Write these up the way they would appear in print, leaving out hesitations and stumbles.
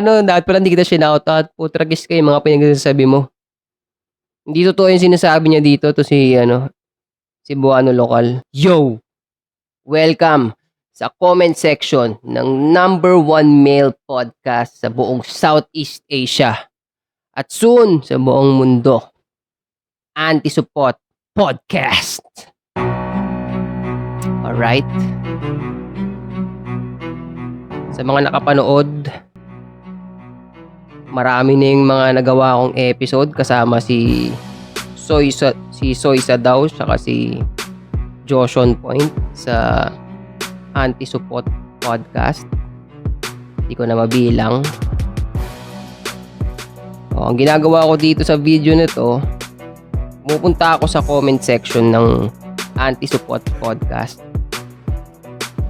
Ano, dapat pala hindi kita shinoutout. Putragis kayo mga pinagsasabi mo. Hindi totoo yung sinasabi niya dito to si Cebuano Lokal. Yo! Welcome sa comment section ng #1 male podcast sa buong Southeast Asia. At soon sa buong mundo. Anti-Suppot Podcast. Alright? Sa mga nakapanood, marami na yung mga nagawa kong episode kasama si Soy Sadaw saka si Joshon Point sa Anti-Suppot Podcast. Hindi ko na mabilang. Ang ginagawa ko dito sa video nito, pumupunta ako sa comment section ng Anti-Suppot Podcast.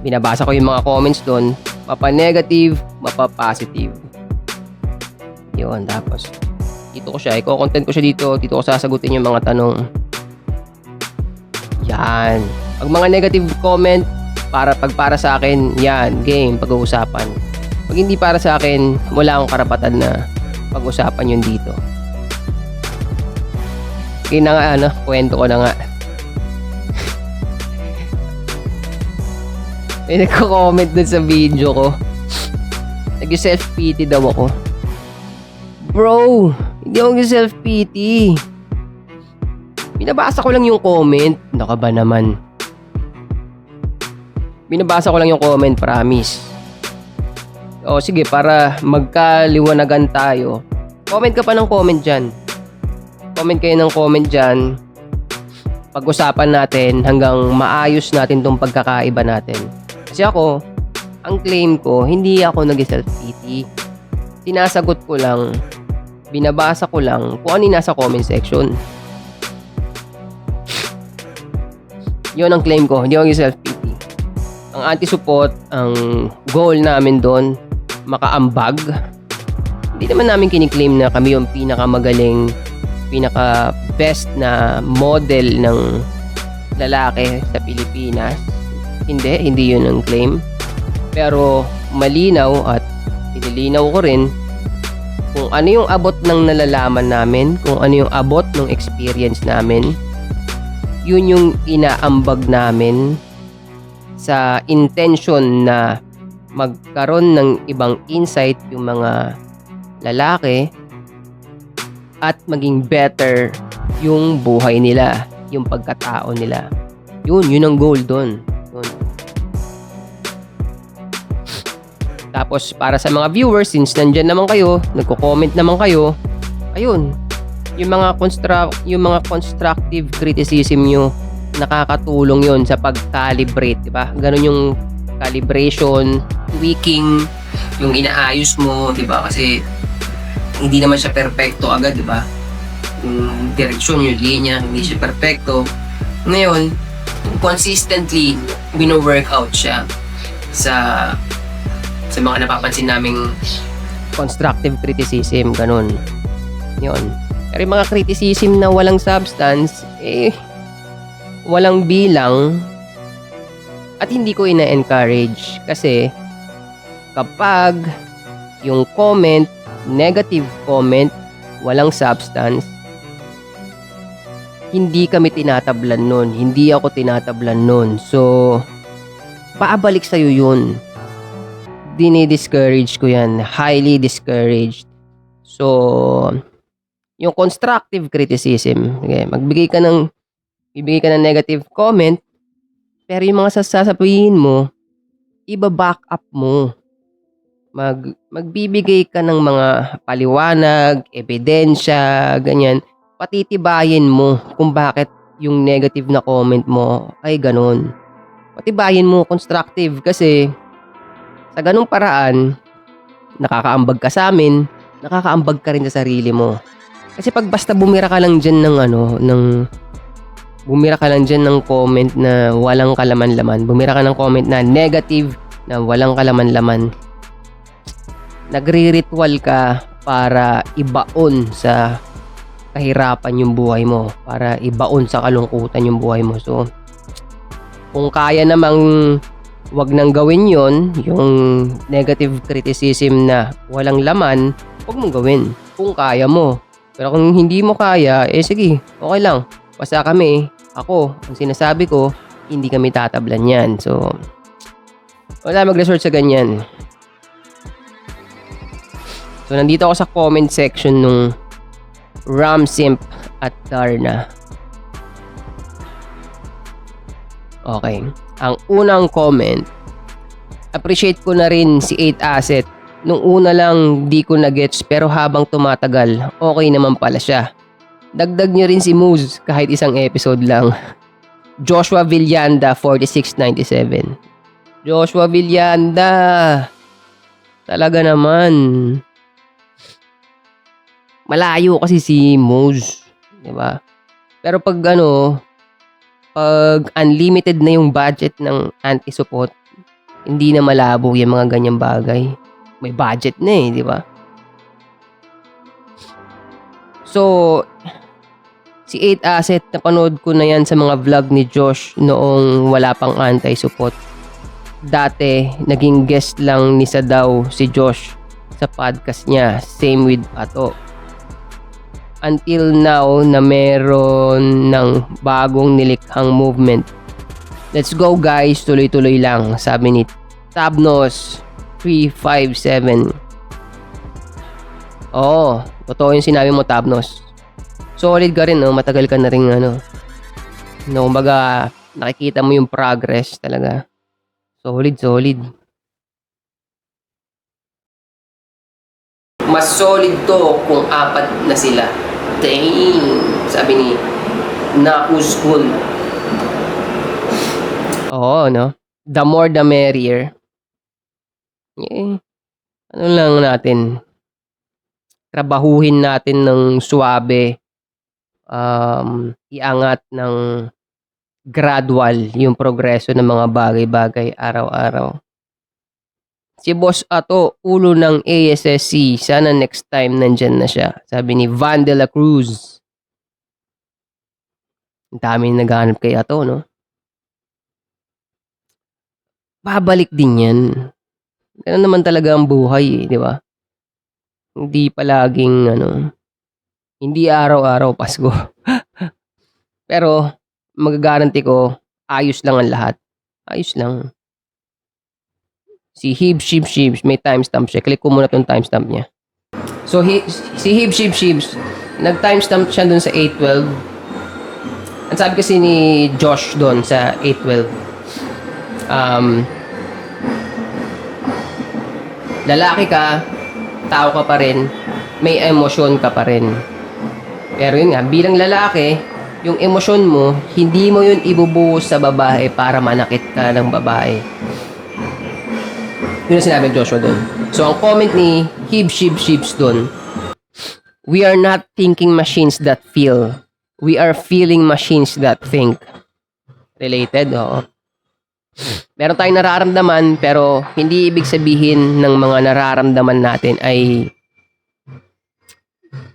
Binabasa ko yung mga comments doon, mapa-negative, mapa-positive. Yun, tapos dito ko siya, i-content ko siya dito ko sasagutin yung mga tanong. Yan. Pag mga negative comment, para sa akin, yan, game, pag-uusapan. Pag hindi para sa akin, wala akong karapatan na pag-usapan yun dito. Kaya na nga, kwento ko na nga. May nagko-comment dun sa video ko. Nag-self-pity daw ako. Bro, hindi ako nag-self-pity. Binabasa ko lang yung comment. Naka ba naman? Binabasa ko lang yung comment, promise. O sige, para magkaliwanagan tayo. Comment ka pa ng comment dyan. Comment kayo ng comment dyan. Pag-usapan natin hanggang maayos natin tong pagkakaiba natin. Kasi ako, ang claim ko, hindi ako nag-self-pity. Sinasagot ko lang, binabasa ko lang kung ano yung nasa comment section. Yun ang claim ko, hindi ako nag-self-pity. Ang anti-support, ang goal namin doon, makaambag. Hindi naman namin kiniklaim na kami yung pinakamagaling, pinaka-best na model ng lalaki sa Pilipinas. Hindi yun ang claim. Pero malinaw at inilinaw ko rin kung ano yung abot ng nalalaman namin, kung ano yung abot ng experience namin. Yun yung inaambag namin sa intention na magkaroon ng ibang insight yung mga lalaki at maging better yung buhay nila, yung pagkatao nila. Yun ang goal doon. Tapos para sa mga viewers, since nandyan naman kayo, nagko-comment naman kayo, ayun, yung mga constructive criticism nyo, nakakatulong yun sa pag-calibrate, diba? Ganun yung calibration, tweaking, yung inaayos mo, diba? Kasi hindi naman siya perfecto agad, diba? Yung direksyon, yung linya, hindi siya perfecto. Ngayon, consistently, bino-workout siya sa mga napapansin naming constructive criticism, ganun. Yun. Pero yung mga criticism na walang substance, walang bilang at hindi ko ina-encourage kasi kapag yung comment, negative comment, walang substance, hindi kami tinatablan nun. Hindi ako tinatablan nun. So, paabalik sa'yo yun. Dini-discourage ko yan. Highly discouraged. So, yung constructive criticism, okay, bibigay ka ng negative comment, pero yung mga sasabihin mo, iba-back up mo. Magbibigay ka ng mga paliwanag, ebidensya, ganyan. Patitibayin mo kung bakit yung negative na comment mo ay ganun. Patibayin mo constructive kasi sa ganung paraan, nakakaambag ka sa amin, nakakaambag ka rin sa sarili mo. Kasi pag basta bumira ka lang dyan ng comment na walang kalaman-laman, bumira ka ng comment na negative na walang kalaman-laman, nagre-ritual ka para ibaon sa kahirapan yung buhay mo, para ibaon sa kalungkutan yung buhay mo. So, kung kaya namang Wag nang gawin yon, yung negative criticism na walang laman, wag mong gawin kung kaya mo. Pero kung hindi mo kaya, sige, okay lang. Basta kami, ako, ang sinasabi ko, hindi kami tatablan yan. So, wala mag-resort sa ganyan. So, nandito ako sa comment section nung Ramsimp at Darna. Okay. Ang unang comment, appreciate ko na rin si 8 Asset. Nung una lang di ko na-gets pero habang tumatagal, okay naman pala siya. Dagdag nyo rin si Moose kahit isang episode lang. Joshua Villanda 4697. Joshua Villanda. Talaga naman. Malayo kasi si Moose, 'di ba? Pero pag unlimited na yung budget ng anti-support, hindi na malabo yung mga ganyang bagay. May budget na di ba? So, si 8 Asset, napanood ko na yan sa mga vlog ni Josh noong wala pang anti-support. Dati, naging guest lang ni Sadaw si Josh sa podcast niya. Same with Ato. Until now na meron ng bagong nilikhang movement. Let's go guys, tuloy-tuloy lang, sabi ni Tabnos 357. Oo, totoo yung sinabi mo, Tabnos. Solid ka rin, matagal ka na rin kumbaga nakikita mo yung progress talaga. Solid. Mas solid to kung 4 na sila. Dang! Sabi ni Nakuskun. Oo, the more the merrier. Ano lang natin, trabahuhin natin ng suwabe, iangat ng gradual yung progreso ng mga bagay-bagay araw-araw. Si Boss Ato, ulo ng ASSC, sana next time nandyan na siya. Sabi ni Van de la Cruz. Ang daming naghahanap kay Ato, Babalik din yan. Ganun naman talaga ang buhay, di ba? Hindi palaging, hindi araw-araw Pasko. Pero, magagaranti ko, ayos lang ang lahat. Ayos lang. Si Hibs, may timestamp siya. Click ko muna tong timestamp niya. So, si Hibs, nag-timestamp siya dun sa 8:12. Ang sabi kasi ni Josh dun sa 8:12, lalaki ka, tao ka pa rin, may emosyon ka pa rin. Pero yun nga, bilang lalaki, yung emosyon mo, hindi mo yun ibubuhos sa babae para manakit ka ng babae. Yun ang sinabi ni Joshua doon. So, ang comment ni Hibs doon, we are not thinking machines that feel. We are feeling machines that think. Related, oo. Meron tayong nararamdaman pero hindi ibig sabihin ng mga nararamdaman natin ay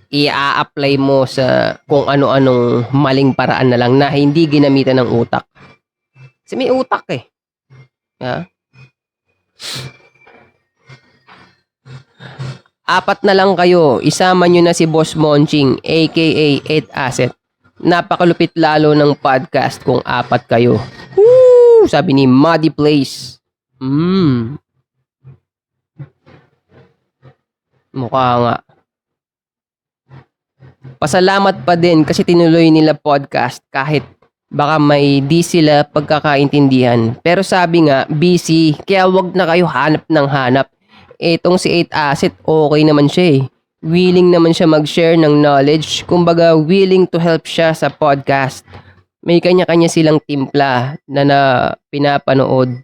i-a-apply mo sa kung ano-anong maling paraan na lang na hindi ginamitan ng utak. Kasi may utak Ha? 4 na lang kayo. Isama nyo na si Boss Monching aka 8 Asset. Napakalupit lalo ng podcast kung 4 kayo. Woo! Sabi ni Muddy Place. Mukha nga. Pasalamat pa din kasi tinuloy nila podcast kahit baka may di sila pagkakaintindihan. Pero sabi nga, busy, kaya wag na kayo hanap ng hanap. Etong si 8 Asset, okay naman siya Willing naman siya mag-share ng knowledge. Kumbaga, willing to help siya sa podcast. May kanya-kanya silang timpla na pinapanood.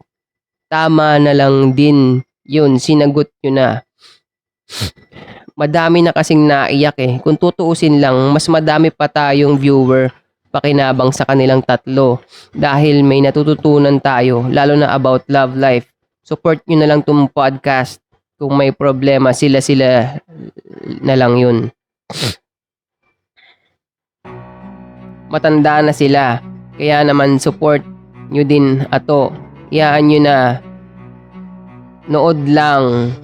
Tama na lang din yun, sinagot nyo na. Madami na kasing naiyak Kung tutuusin lang, mas madami pa tayong viewer pakinabang sa kanilang 3 dahil may natututunan tayo, lalo na about love life. Support nyo na lang itong podcast. Kung may problema, sila na lang yun. Matanda na sila. Kaya naman support nyo din Ato. Iyaan nyo na. Nood lang.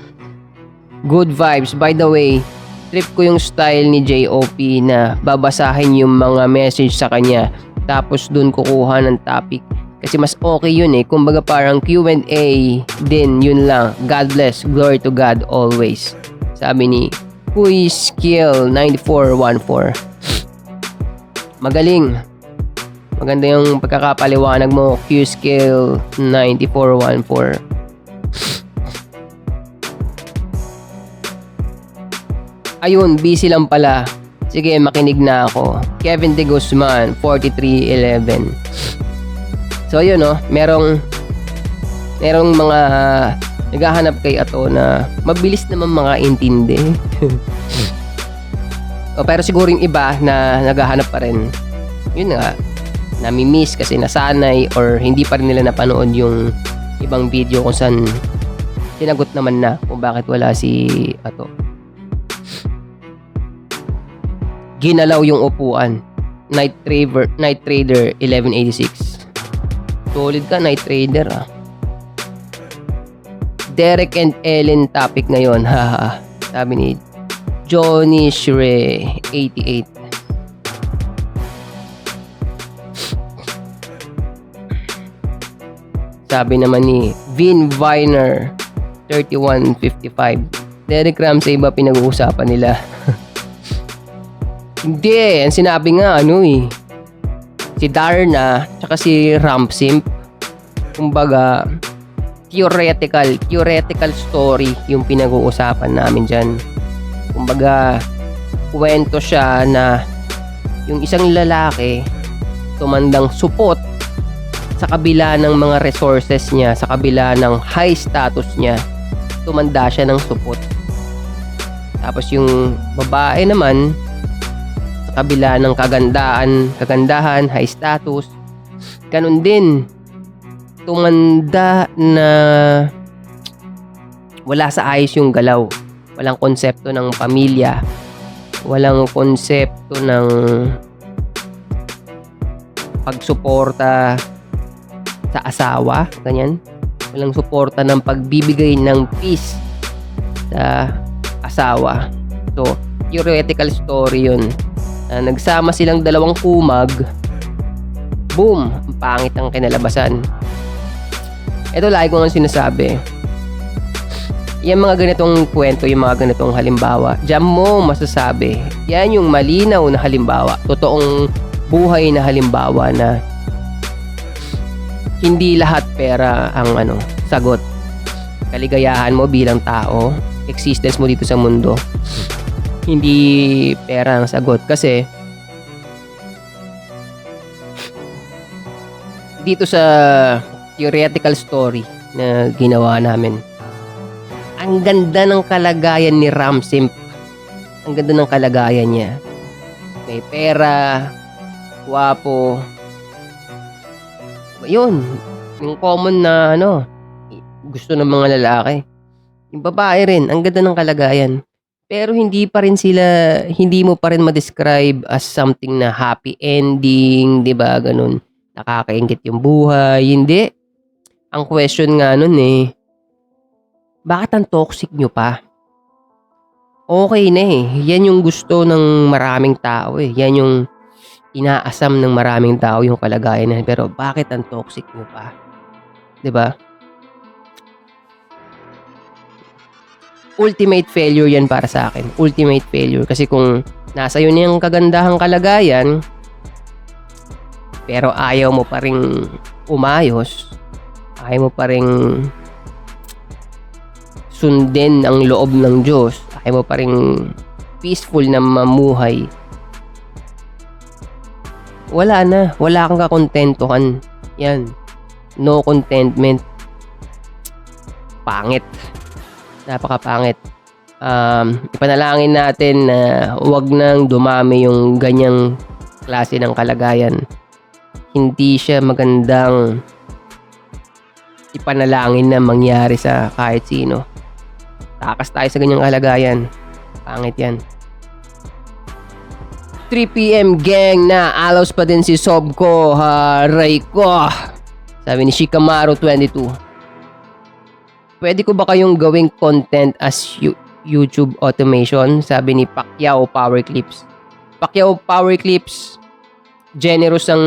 Good vibes. By the way, trip ko yung style ni JOP na babasahin yung mga message sa kanya tapos dun kukuha ng topic. Kasi mas okay yun eh. Kumbaga parang Q&A din, yun lang. God bless. Glory to God always. Sabi ni Skill9414. Magaling. Maganda yung pagkakapaliwanag mo, Q-Skill9414. Ayun, busy lang pala. Sige, makinig na ako. Kevin De Guzman, 4311. So, ayun merong mga naghahanap kay Ato na mabilis naman makaintindi. Pero siguro yung iba na naghahanap pa rin, yun nga, nami-miss kasi nasanay or hindi pa rin nila napanood yung ibang video kung saan sinagot naman na kung bakit wala si Ato. Ginalaw yung upuan. Night Trader 1186. Solid ka, Night Trader Derek and Ellen topic ngayon. Haha. Sabi ni Johnny Shre 88. Sabi naman ni Vin Viner 3155. Derek Ramsey ba pinag-uusapan nila? Hindi, ang sinabi nga si Darna tsaka si Rampsimp, kumbaga theoretical story yung pinag-uusapan namin dyan. Kumbaga kwento siya na yung isang lalaki tumandang supot sa kabila ng mga resources niya, sa kabila ng high status niya, tumanda siya ng supot. Tapos yung babae naman, sa kabila ng kagandahan, high status, ganun din, tumanda na wala sa ayos yung galaw. Walang konsepto ng pamilya, walang konsepto ng pagsuporta sa asawa, ganyan. Walang suporta ng pagbibigay ng peace sa asawa. So, theoretical story yun. Nagsama silang dalawang kumag, boom, ang pangit ang kinalabasan. Ito lagi ko nga sinasabi, yung mga ganitong kwento, yung mga ganitong halimbawa, diyan mo masasabi, yan yung malinaw na halimbawa, totoong buhay na halimbawa na hindi lahat pera ang sagot. Kaligayahan mo bilang tao, existence mo dito sa mundo, hindi pera ang sagot. Kasi dito sa theoretical story na ginawa namin, ang ganda ng kalagayan ni Rampsimp. Ang ganda ng kalagayan niya. May pera, guwapo. Yun, yung common na gusto ng mga lalaki. Yung babae rin, ang ganda ng kalagayan. Pero hindi mo pa rin ma-describe as something na happy ending, 'di ba? Ganun. Nakakaingit yung buhay, hindi. Ang question nga nun bakit ang toxic nyo pa? Okay na yan yung gusto ng maraming tao yan yung inaasam ng maraming tao yung kalagayan na, pero bakit ang toxic nyo pa? 'Di ba? Ultimate failure yan para sa akin. Ultimate failure. Kasi kung nasa yun yung kagandahang kalagayan, pero ayaw mo pa ring umayos, ayaw mo pa ring sundin ang loob ng Diyos, ayaw mo pa ring peaceful na mamuhay, wala kang kakontentuhan. Yan. No contentment. Pangit. Napakapangit. Ipanalangin natin na wag nang dumami yung ganyang klase ng kalagayan. Hindi siya magandang ipanalangin na mangyari sa kahit sino. Takas tayo sa ganyang kalagayan. Pangit yan. 3 PM gang na. Alaws pa din si Sob ko. Haray ko. Sabi ni Shikamaru22. Pwede ko ba kayong gawing content as YouTube automation? Sabi ni Pacquiao Power Clips. Pacquiao Power Clips, generous ang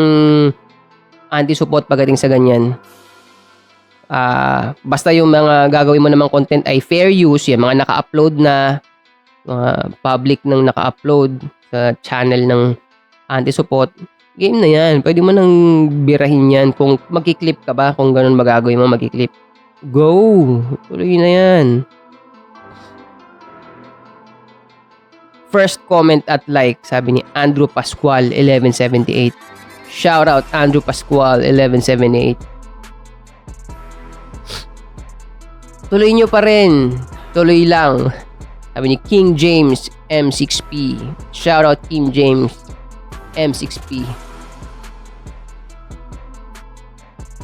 anti-support pagdating sa ganyan. Basta yung mga gagawin mo namang content ay fair use, yung mga naka-upload na, mga public nang naka-upload sa channel ng anti-support, game na yan. Pwede mo nang birahin yan. Kung magkiklip ka ba, kung ganun magagawin mo magkiklip. Go! Tuloy na yan. First comment at like, sabi ni Andrew Pascual 1178. Shout out Andrew Pascual 1178. Tuloy nyo pa rin. Tuloy lang. Sabi ni King James M6P. Shout out King James M6P.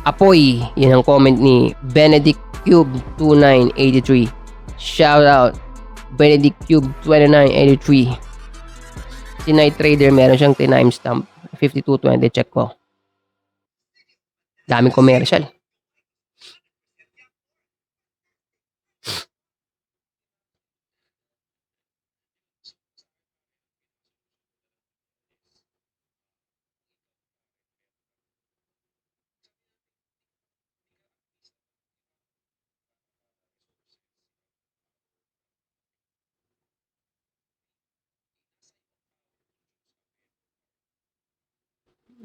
Apoy. Yan ang comment ni Benedict Cube 2983. Shout out Benedict Cube 2983. Si Night Trader meron siyang timestamp 5220. Check ko. Daming commercial.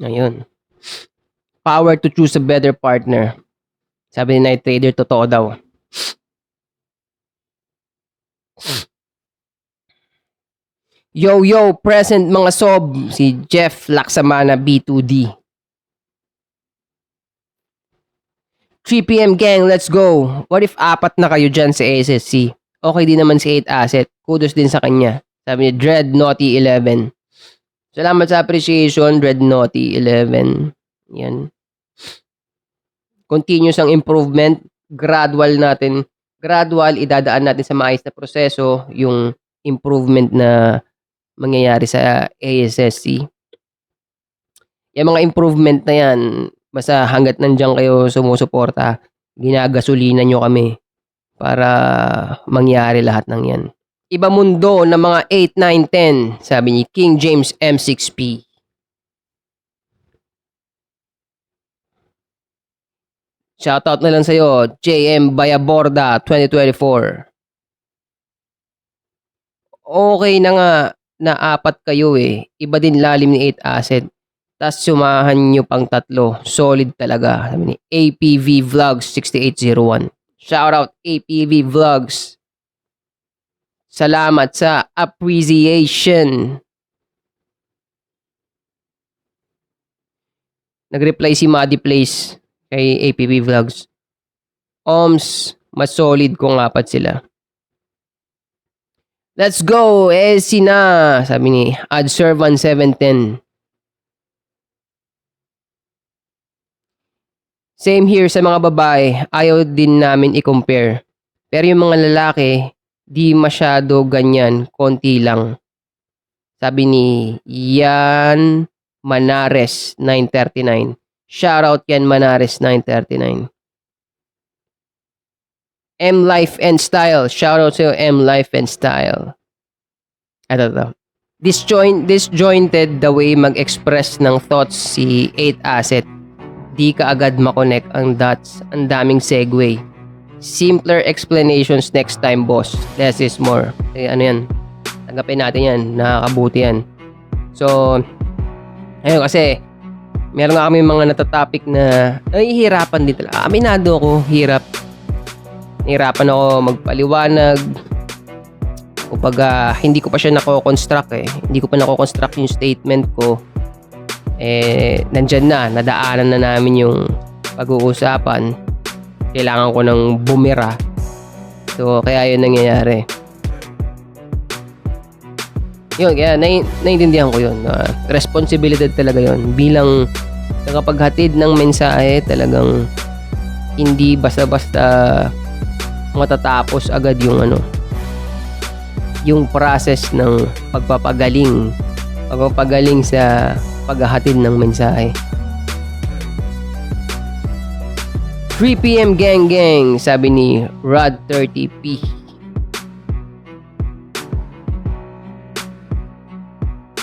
Ayun. Power to choose a better partner. Sabi ni Night Trader, totoo daw. Yo, present mga sob. Si Jeff Laksamana B2D. 3PM gang, let's go. What if apat na kayo dyan sa ASSC? Okay din naman si 8 Asset. Kudos din sa kanya. Sabi ni Dread Naughty 11. Salamat sa appreciation, Dread Naughty 11. Yan. Continuous ang improvement. Gradual, idadaan natin sa maayos na proseso yung improvement na mangyayari sa ASSC. Yung mga improvement na yan, basta hanggat nandiyan kayo sumusuporta, ginagasolina nyo kami para mangyari lahat ng yan. Iba mundo ng mga 8, 9, 10, sabi ni King James M6P. Shoutout na lang sa'yo, JM Bayaborda 2024. Okay na nga na apat kayo eh. Iba din lalim ni 8 Asset. Tapos sumahan nyo pang tatlo. Solid talaga. Sabi ni APV Vlogs 6801. Shoutout APV Vlogs. Salamat sa appreciation. Nag-reply si Muddy Place kay APV Vlogs. Oms, mas solid kung apat sila. Let's go! Sina! Sabi ni Adservan 710. Same here sa mga babae. Ayaw din namin i-compare. Pero yung mga lalaki, di masyado ganyan. Konti lang. Sabi ni Yan Manares 939. Shoutout Yan Manares 939. M Life and Style. Shoutout sa'yo M Life and Style. Ito. Disjointed the way mag-express ng thoughts si 8 Asset. Di ka agad makonect ang dots. Ang daming segue. Simpler explanations next time, boss. Less is more. Ano yan? Tanggapin natin yan. Nakakabuti yan. So, ayun kasi, meron nga kami mga natatopic na nahihirapan din talaga. Aminado ako, hirap. Nahirapan ako magpaliwanag. Kumbaga, hindi ko pa siya nako-construct eh. Hindi ko pa nako-construct yung statement ko. Nandyan na, nadaanan na namin yung pag-uusapan. Kailangan ko ng bumira. So, kaya yun nangyayari. Yun, kaya naiintindihan ko yun. Responsibilidad talaga yun. Bilang nakapaghatid ng mensahe, talagang hindi basta-basta matatapos agad yung process ng pagpapagaling sa paghahatid ng mensahe. 3 PM gang gang, sabi ni Rod30P.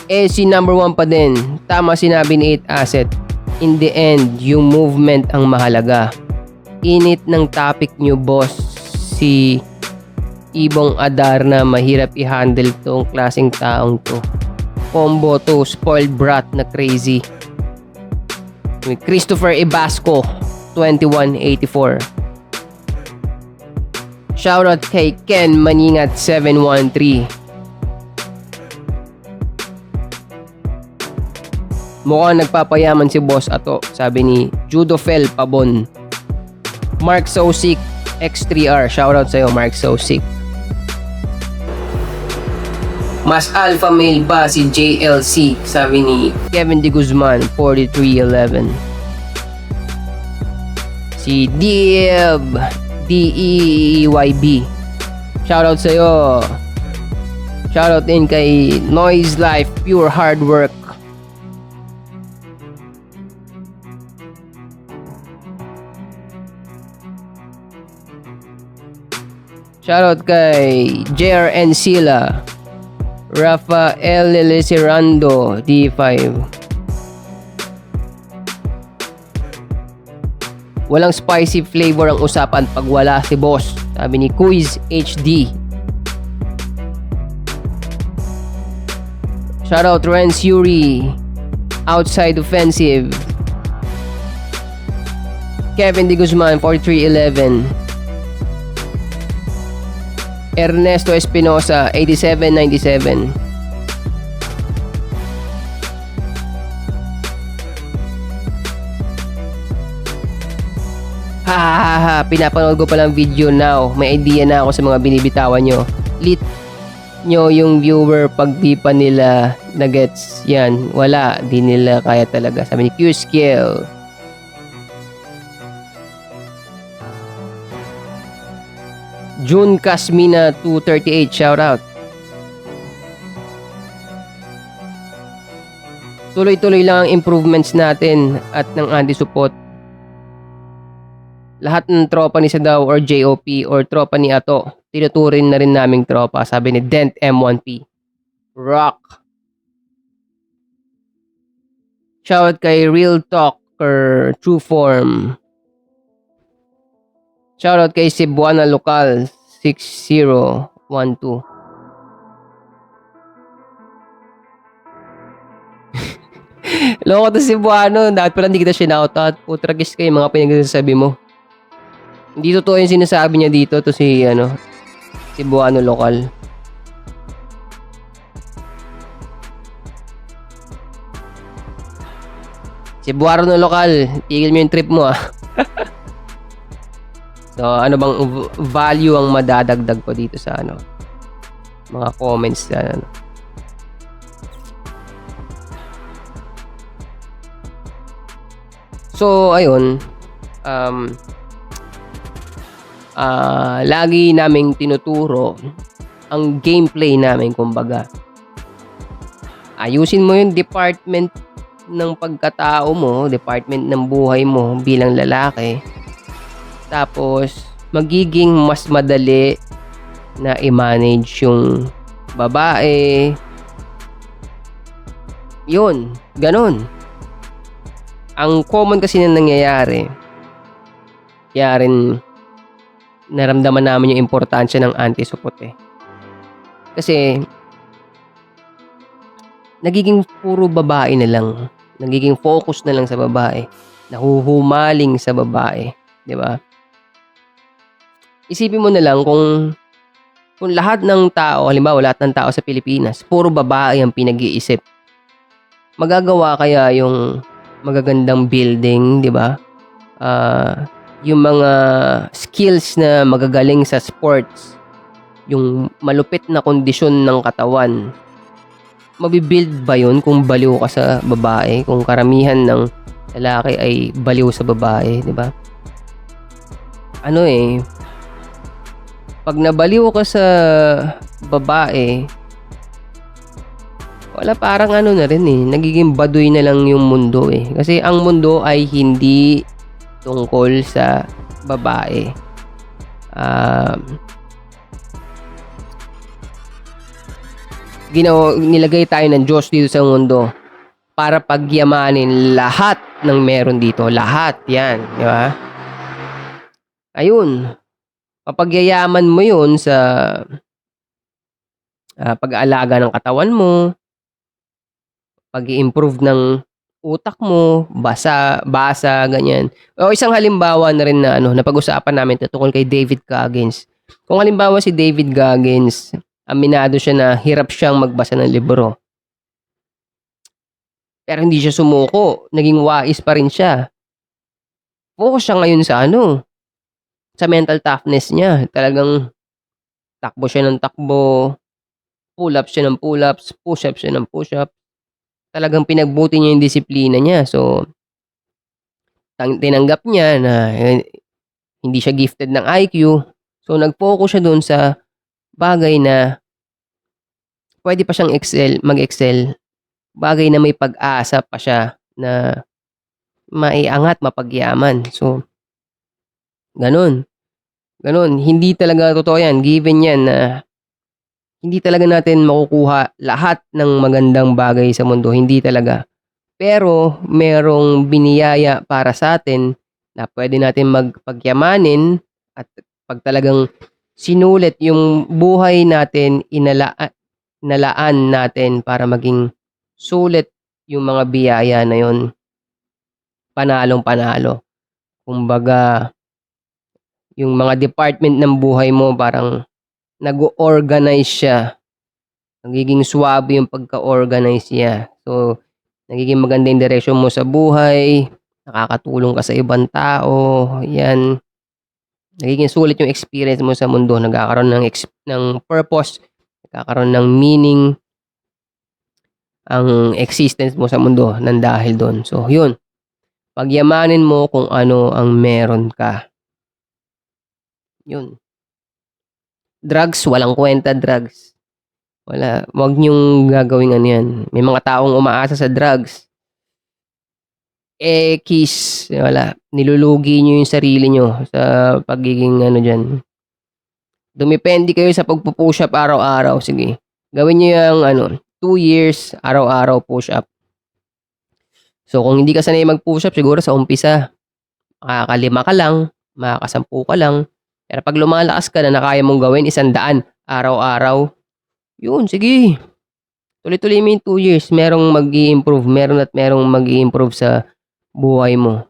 Si number 1 pa din. Tama sinabi ni 8 Asset. In the end, yung movement ang mahalaga. Init ng topic nyo, boss. Si Ibong Adar na mahirap i-handle tong klaseng taong to. Combo to, spoiled brat na crazy. Christopher Ibasco, 2184. Shoutout kay Ken Maningat 713. Mukhang nagpapayaman si Boss Ato, sabi ni Judofel Pabon. Mark Sosik X3R, shoutout sa'yo Mark Sosik. Mas alpha male ba si JLC, sabi ni Kevin De Guzman 4311. Si DEYB, shoutout sa'yo. Shoutout din kay Noise Life Pure Hard Work. Shoutout kay JRN Sila, Rafael Lelisirando D5. Walang spicy flavor ang usapan pag wala si boss, sabi ni Quiz HD. Shoutout Renz Yuri, Outside Offensive. Kevin De Guzman 4311. Ernesto Espinosa 8797. Pinapanood ko palang video now. May idea na ako sa mga binibitawan nyo. Lit nyo yung viewer pag di pa nila nagets yan. Wala, di nila kaya talaga. Sabi ni Q-Skill. June Casmina 238, shoutout. Tuloy-tuloy lang ang improvements natin at ng anti-support. Lahat ng tropa ni Sadaw or JOP or tropa ni Ato, tinuturin na rin naming tropa, sabi ni Dent M1P. Rock. Shoutout kay Real Talk or True Form. Shoutout kay Cebuana Local 6012. Loko to Cebuano. Dapat pala hindi kita sinoutout. Putragis kayo mga pinagsasabi mo. Hindi totoo yung sinasabi niya dito. To si Cebuano Local. Cebuano Local. Tigil mo yung trip mo ah. So, ano bang value ang madadagdag ko dito sa mga comments na So, ayun. Lagi naming tinuturo ang gameplay namin, kumbaga. Ayusin mo yung department ng pagkatao mo, department ng buhay mo bilang lalaki. Tapos, magiging mas madali na i-manage yung babae. Yun, ganun. Ang common kasi na nangyayari, kaya rin naramdaman namin yung importansya ng anti-support eh. Kasi, nagiging puro babae na lang. Nagiging focus na lang sa babae. Nahuhumaling sa babae. Diba? Isipin mo na lang kung lahat ng tao, halimbawa lahat ng tao sa Pilipinas, puro babae ang pinag-iisip. Magagawa kaya yung magagandang building, di ba? Yung mga skills na magagaling sa sports, yung malupit na kondisyon ng katawan, mabibuild ba yun kung baliw ka sa babae? Kung karamihan ng lalaki ay baliw sa babae, di ba? Pag nabaliw ka sa babae, wala, parang na rin eh. Nagiging baduy na lang yung mundo eh. Kasi ang mundo ay hindi tungkol sa babae. Nilagay tayo ng Diyos dito sa mundo para pagyamanin lahat ng meron dito. Lahat yan. Di ba? Ayun. Papagyayaman mo yun sa pag-aalaga ng katawan mo, pag-i-improve ng utak mo, basa, ganyan. O isang halimbawa na rin na napag-usapan namin tungkol kay David Goggins. Kung halimbawa si David Goggins, aminado siya na hirap siyang magbasa ng libro. Pero hindi siya sumuko, naging wais pa rin siya. Focus siya ngayon sa sa mental toughness niya. Talagang takbo siya ng takbo, pull-ups siya ng pull-ups, push-ups siya ng push-ups. Talagang pinagbuti niya yung disiplina niya. So, tinanggap niya na hindi siya gifted ng IQ. So, nag-focus siya doon sa bagay na pwede pa siyang mag-excel. Bagay na may pag-asa pa siya na maiangat, mapagyaman. So, ganun. Hindi talaga totoo yan. Given yan na hindi talaga natin makukuha lahat ng magandang bagay sa mundo. Hindi talaga. Pero, merong biniyaya para sa atin na pwede natin magpagyamanin at pag talagang sinulit yung buhay natin, inalaan natin para maging sulit yung mga biyaya na yun. Panalong-panalo. Kumbaga, yung mga department ng buhay mo parang nag-organize siya. Nagiging swabe yung pagka-organize niya. So, nagiging maganda yung direksyon mo sa buhay. Nakakatulong ka sa ibang tao. Yan. Nagiging sulit yung experience mo sa mundo. Nagkakaroon ng purpose. Nagkakaroon ng meaning ang existence mo sa mundo nang dahil doon. So, yun. Pagyamanin mo kung ano ang meron ka. Yun. Drugs, walang kwenta drugs. Wala. Huwag niyong gagawing yan. May mga taong umaasa sa drugs. Kiss. Wala. Nilulugi niyo yung sarili niyo sa pagiging dyan. Dumepende kayo sa pagpupush up araw-araw. Sige. Gawin niyo yung 2 years araw-araw push up. So, kung hindi ka sanay mag-push up, siguro sa umpisa, makakalima ka lang, makakasampu ka lang. Pero pag lumalakas ka na kaya mong gawin 100 araw-araw, yun, sige. Tuloy-tuloy mo yung 2 years, merong mag-i-improve, merong mag-i-improve sa buhay mo.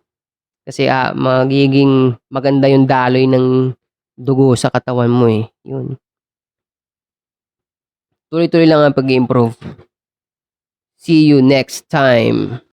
Kasi magiging maganda yung daloy ng dugo sa katawan mo eh. Yun. Tuloy-tuloy lang ang pag-i-improve. See you next time.